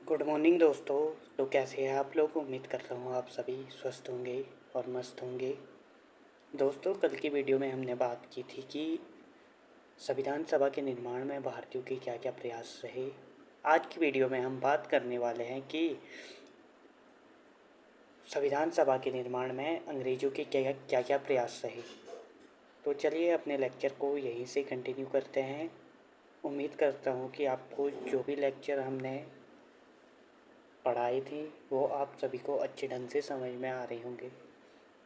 Good morning दोस्तों। तो कैसे हैं आप लोग? उम्मीद कर रहा हूँ आप सभी स्वस्थ होंगे और मस्त होंगे। दोस्तों, कल की वीडियो में हमने बात की थी कि संविधान सभा के निर्माण में भारतीयों के क्या क्या प्रयास रहे। आज की वीडियो में हम बात करने वाले हैं कि संविधान सभा के निर्माण में अंग्रेज़ों के क्या क्या क्या प्रयास रहे। तो चलिए अपने लेक्चर को यहीं से कंटिन्यू करते हैं। उम्मीद करता हूँ कि आपको जो भी लेक्चर हमने पढ़ाई थी वो आप सभी को अच्छे ढंग से समझ में आ रही होंगे।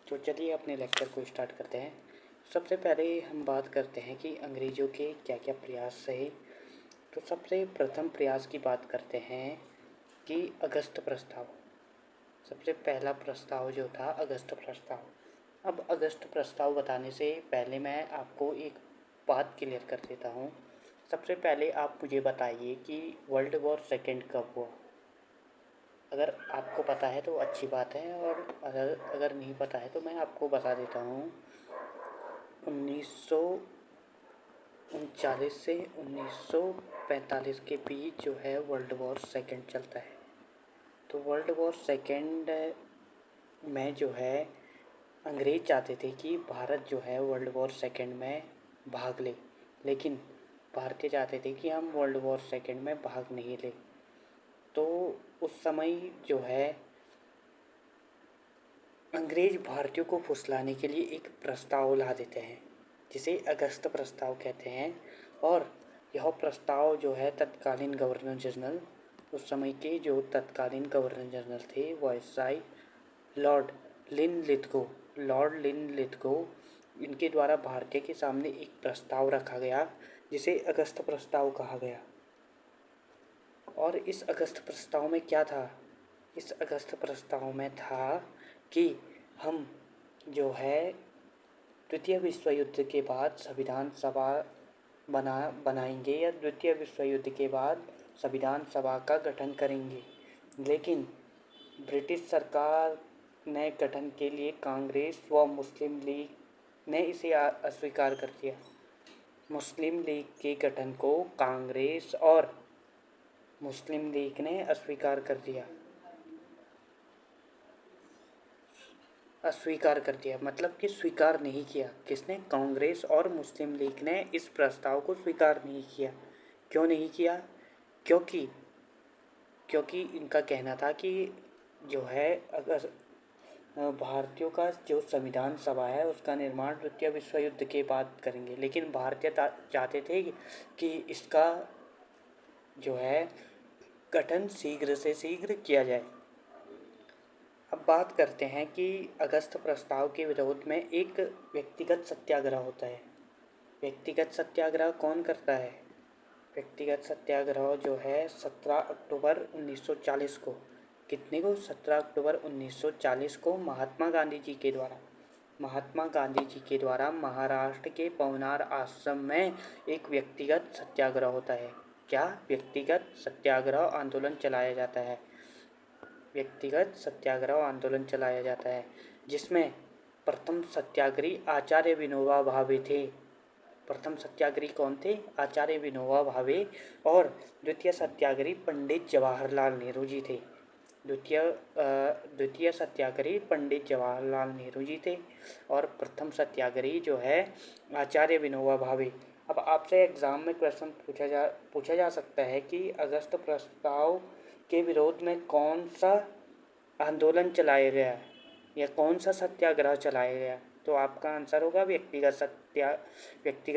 तो चलिए अपने लेक्चर को स्टार्ट करते हैं। सबसे पहले हम बात करते हैं कि अंग्रेज़ों के क्या क्या प्रयास रहे। तो सबसे प्रथम प्रयास की बात करते हैं कि अगस्त प्रस्ताव। सबसे पहला प्रस्ताव जो था अगस्त प्रस्ताव। अब अगस्त प्रस्ताव बताने से पहले मैं आपको एक बात क्लियर कर देता हूँ। सबसे पहले आप मुझे बताइए कि वर्ल्ड वॉर सेकेंड कब हुआ। अगर आपको पता है तो अच्छी बात है, और अगर नहीं पता है तो मैं आपको बता देता हूँ। 1939 से 1945 के बीच जो है वर्ल्ड वॉर सेकेंड चलता है। तो वर्ल्ड वॉर सेकेंड में जो है अंग्रेज़ चाहते थे कि भारत जो है वर्ल्ड वॉर सेकेंड में भाग ले, लेकिन भारतीय चाहते थे कि हम वर्ल्ड वॉर सेकेंड में भाग नहीं ले। तो उस समय जो है अंग्रेज भारतीयों को फुसलाने के लिए एक प्रस्ताव ला देते हैं जिसे अगस्त प्रस्ताव कहते हैं। और यह प्रस्ताव जो है तत्कालीन गवर्नर जनरल, उस समय के जो तत्कालीन गवर्नर जनरल थे वायसराय लॉर्ड लिन लिथगो, इनके द्वारा भारतीय के सामने एक प्रस्ताव रखा गया जिसे अगस्त प्रस्ताव कहा गया। और इस अगस्त प्रस्ताव में क्या था? इस अगस्त प्रस्ताव में था कि हम जो है द्वितीय विश्व युद्ध के बाद संविधान सभा बनाएंगे, या द्वितीय विश्व युद्ध के बाद संविधान सभा का गठन करेंगे। लेकिन ब्रिटिश सरकार ने गठन के लिए कांग्रेस व मुस्लिम लीग ने इसे अस्वीकार कर दिया। मुस्लिम लीग के गठन को कांग्रेस और मुस्लिम लीग ने अस्वीकार कर दिया, मतलब कि स्वीकार नहीं किया। किसने? कांग्रेस और मुस्लिम लीग ने इस प्रस्ताव को स्वीकार नहीं किया। क्यों नहीं किया? क्योंकि क्योंकि इनका कहना था कि जो है अगर भारतीयों का जो संविधान सभा है उसका निर्माण द्वितीय विश्व युद्ध के बाद करेंगे, लेकिन भारतीय चाहते थे कि इसका जो है गठन शीघ्र से शीघ्र किया जाए। अब बात करते हैं कि अगस्त प्रस्ताव के विरोध में एक व्यक्तिगत सत्याग्रह होता है। व्यक्तिगत सत्याग्रह कौन करता है? व्यक्तिगत सत्याग्रह जो है 17 अक्टूबर 1940 को, कितने को? 17 अक्टूबर 1940 को महात्मा गांधी जी के द्वारा महाराष्ट्र के पवनार आश्रम में एक व्यक्तिगत सत्याग्रह होता है। क्या? व्यक्तिगत सत्याग्रह आंदोलन चलाया जाता है। व्यक्तिगत सत्याग्रह आंदोलन चलाया जाता है जिसमें प्रथम सत्याग्रही आचार्य विनोबा भावे थे। प्रथम सत्याग्रही कौन थे? आचार्य विनोबा भावे। और द्वितीय सत्याग्रही पंडित जवाहरलाल नेहरू जी थे। द्वितीय सत्याग्रही पंडित जवाहरलाल नेहरू जी थे और प्रथम सत्याग्रही जो है आचार्य विनोबा भावे। अब आपसे एग्ज़ाम में क्वेश्चन पूछा जा सकता है कि अगस्त प्रस्ताव के विरोध में कौन सा आंदोलन चलाया गया या कौन सा सत्याग्रह चलाया गया? तो आपका आंसर होगा व्यक्तिगत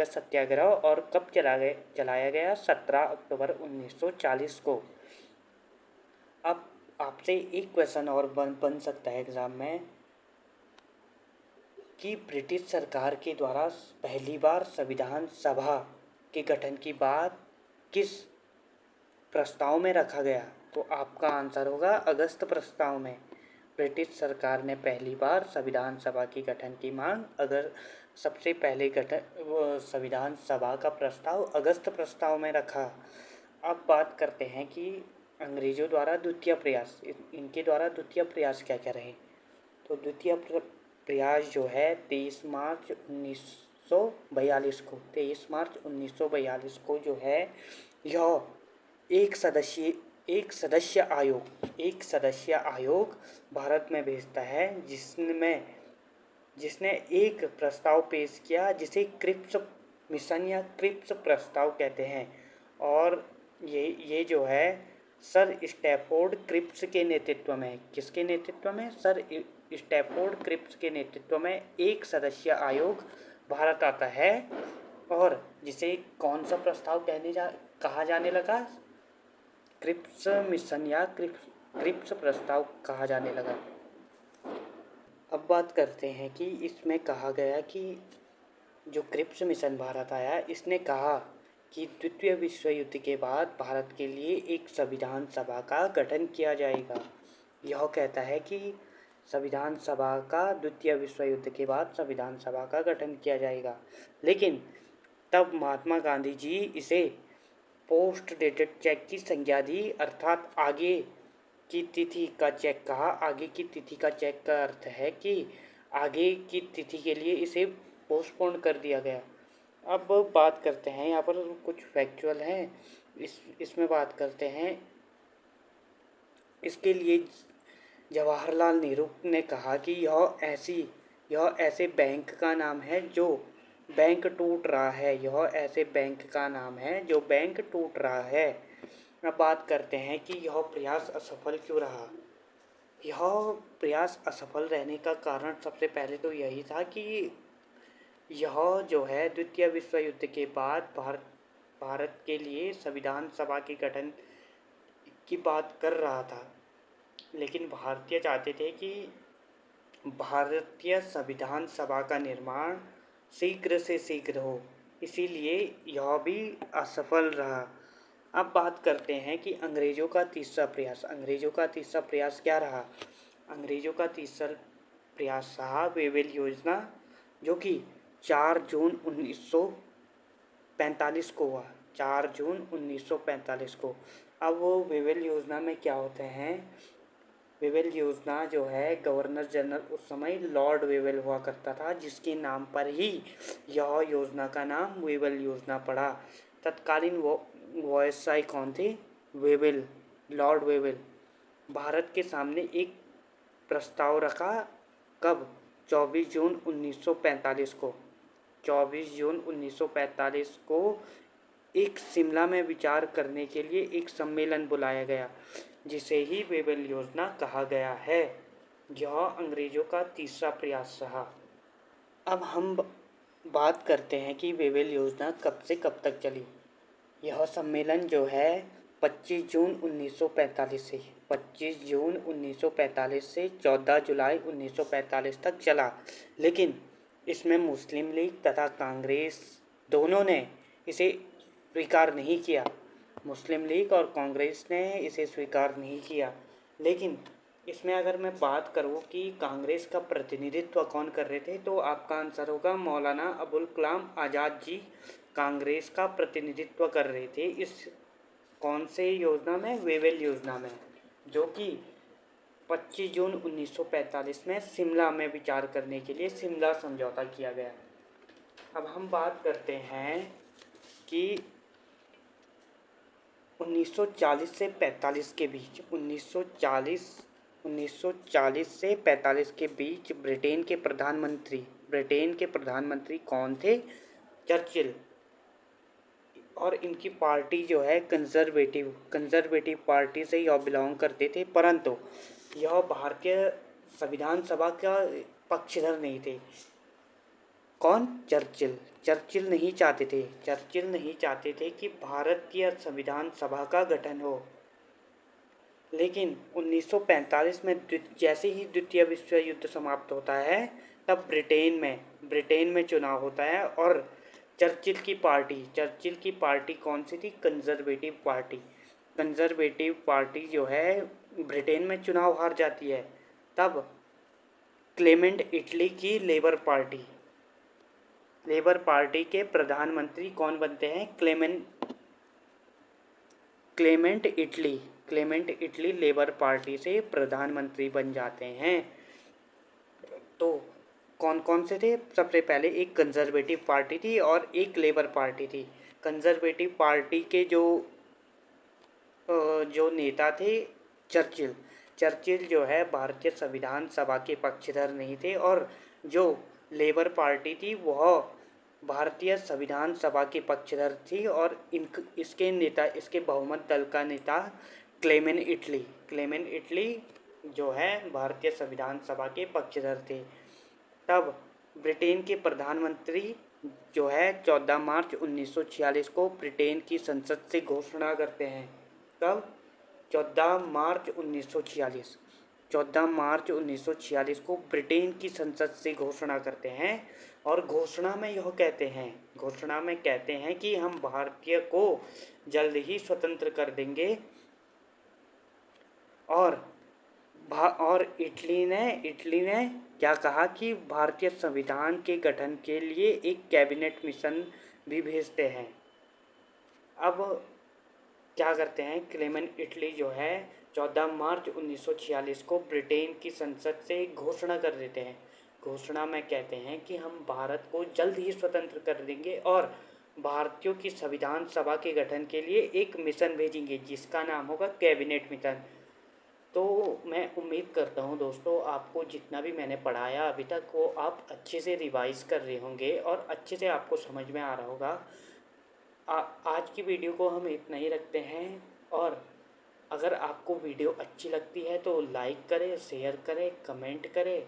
सत्याग्रह। और कब चलाया गया? 17 अक्टूबर 1940 को। अब आपसे एक क्वेश्चन और बन सकता है एग्ज़ाम में कि ब्रिटिश सरकार के द्वारा पहली बार संविधान सभा के गठन की बात किस प्रस्ताव में रखा गया? तो आपका आंसर होगा अगस्त प्रस्ताव में। ब्रिटिश सरकार ने पहली बार संविधान सभा की गठन की मांग अगर सबसे पहले संविधान सभा का प्रस्ताव अगस्त प्रस्ताव में रखा। अब बात करते हैं कि अंग्रेज़ों द्वारा द्वितीय प्रयास, इनके द्वारा द्वितीय प्रयास क्या क्या रहे। तो द्वितीय प्रयास जो है 23 मार्च 1942 को जो है यह एक सदस्यीय एक सदस्य आयोग भारत में भेजता है जिसने एक प्रस्ताव पेश किया जिसे क्रिप्स मिशन या क्रिप्स प्रस्ताव कहते हैं। और ये जो है सर स्टैफोर्ड क्रिप्स के नेतृत्व में, किसके नेतृत्व में? सर स्टैफोर्ड क्रिप्स के नेतृत्व में एक सदस्य आयोग भारत आता है और जिसे कौन सा प्रस्ताव कहा जाने लगा? क्रिप्स मिशन या क्रिप्स प्रस्ताव कहा जाने लगा। अब बात करते हैं कि इसमें कहा गया कि जो क्रिप्स मिशन भारत आया, इसने कहा कि द्वितीय विश्व युद्ध के बाद भारत के लिए एक संविधान सभा का गठन किया जाएगा। यह कहता है कि संविधान सभा का द्वितीय विश्व युद्ध के बाद संविधान सभा का गठन किया जाएगा। लेकिन तब महात्मा गांधी जी इसे पोस्ट डेटेड चेक की संज्ञा दी, अर्थात आगे की तिथि का चेक कहा। आगे की तिथि का चेक का अर्थ है कि आगे की तिथि के लिए इसे पोस्टपोन कर दिया गया। अब बात करते हैं, यहाँ पर कुछ फैक्चुअल हैं, इसमें बात करते हैं। इसके लिए जवाहरलाल नेहरू ने कहा कि यह ऐसे बैंक का नाम है जो बैंक टूट रहा है। यह ऐसे बैंक का नाम है जो बैंक टूट रहा है। अब बात करते हैं कि यह प्रयास असफल क्यों रहा। यह प्रयास असफल रहने का कारण सबसे पहले तो यही था कि यह जो है द्वितीय विश्व युद्ध के बाद भारत के लिए संविधान सभा के गठन की बात कर रहा था, लेकिन भारतीय चाहते थे कि भारतीय संविधान सभा का निर्माण शीघ्र से शीघ्र हो, इसीलिए यह भी असफल रहा। अब बात करते हैं कि अंग्रेज़ों का तीसरा प्रयास क्या रहा। अंग्रेज़ों का तीसरा प्रयास रहा वेवेल योजना, जो कि 4 जून 1945 को हुआ। 4 जून 1945 को। अब वो वेवेल योजना में क्या होते हैं? वेवेल योजना जो है, गवर्नर जनरल उस समय लॉर्ड वेवेल हुआ करता था, जिसके नाम पर ही यह योजना का नाम वेवेल योजना पड़ा। तत्कालीन वायसराय कौन थे? Wavell, Lord Wavell. भारत के सामने एक प्रस्ताव रखा, कब? 24 जून 1945 को। 24 जून 1945 को एक शिमला में विचार करने के लिए एक सम्मेलन बुलाया गया, जिसे ही वेवेल योजना कहा गया है। यह अंग्रेज़ों का तीसरा प्रयास रहा। अब हम बात करते हैं कि वेवेल योजना कब से कब तक चली। यह सम्मेलन जो है 25 जून 1945 से 14 जुलाई 1945 तक चला, लेकिन इसमें मुस्लिम लीग तथा कांग्रेस दोनों ने इसे स्वीकार नहीं किया। मुस्लिम लीग और कांग्रेस ने इसे स्वीकार नहीं किया। लेकिन इसमें अगर मैं बात करूं कि कांग्रेस का प्रतिनिधित्व कौन कर रहे थे, तो आपका आंसर होगा मौलाना अबुल कलाम आज़ाद जी कांग्रेस का प्रतिनिधित्व कर रहे थे इस कौन से योजना में? वेवेल योजना में, जो कि 25 जून 1945 में शिमला में विचार करने के लिए शिमला समझौता किया गया। अब हम बात करते हैं कि 1940 से 45 के बीच 1940 से 45 के बीच ब्रिटेन के प्रधानमंत्री कौन थे? चर्चिल। और इनकी पार्टी जो है कंजर्वेटिव पार्टी से यह बिलोंग करते थे, परंतु यह भारतीय संविधान सभा का पक्षधर नहीं थे। कौन? चर्चिल नहीं चाहते थे कि भारतीय संविधान सभा का गठन हो। लेकिन 1945 में जैसे ही द्वितीय विश्व युद्ध समाप्त होता है, तब ब्रिटेन में चुनाव होता है और चर्चिल की पार्टी कौन सी थी? कंजर्वेटिव पार्टी जो है ब्रिटेन में चुनाव हार जाती है। तब क्लेमेंट इटली की लेबर पार्टी के प्रधानमंत्री कौन बनते हैं? क्लेमेंट इटली लेबर पार्टी से प्रधानमंत्री बन जाते हैं। तो कौन कौन से थे? सबसे पहले एक कंजर्वेटिव पार्टी थी और एक लेबर पार्टी थी। कंजर्वेटिव पार्टी के जो नेता थे चर्चिल। चर्चिल जो है भारतीय संविधान सभा के पक्षधर नहीं थे, और जो लेबर पार्टी थी वह भारतीय संविधान सभा के पक्षधर थी, और इसके बहुमत दल का नेता क्लेमेन इटली जो है भारतीय संविधान सभा के पक्षधर थे। तब ब्रिटेन के प्रधानमंत्री जो है 14 मार्च 1946 को ब्रिटेन की संसद से घोषणा करते हैं। कब? 14 मार्च 1946 को ब्रिटेन की संसद से घोषणा करते हैं, और घोषणा में कहते हैं कि हम भारतीय को जल्द ही स्वतंत्र कर देंगे। और इटली ने क्या कहा कि भारतीय संविधान के गठन के लिए एक कैबिनेट मिशन भी भेजते हैं। अब क्या करते हैं, क्लेमेन इटली जो है 14 मार्च 1946 को ब्रिटेन की संसद से घोषणा कर देते हैं। घोषणा में कहते हैं कि हम भारत को जल्द ही स्वतंत्र कर देंगे और भारतीयों की संविधान सभा के गठन के लिए एक मिशन भेजेंगे जिसका नाम होगा कैबिनेट मिशन। तो मैं उम्मीद करता हूँ दोस्तों, आपको जितना भी मैंने पढ़ाया अभी तक वो आप अच्छे से रिवाइज़ कर रहे होंगे और अच्छे से आपको समझ में आ रहा होगा। आज की वीडियो को हम इतना ही रखते हैं, और अगर आपको वीडियो अच्छी लगती है तो लाइक करें, शेयर करें, कमेंट करें,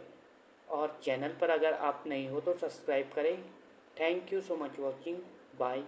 और चैनल पर अगर आप नहीं हो तो सब्सक्राइब करें। Thank you so much watching. Bye.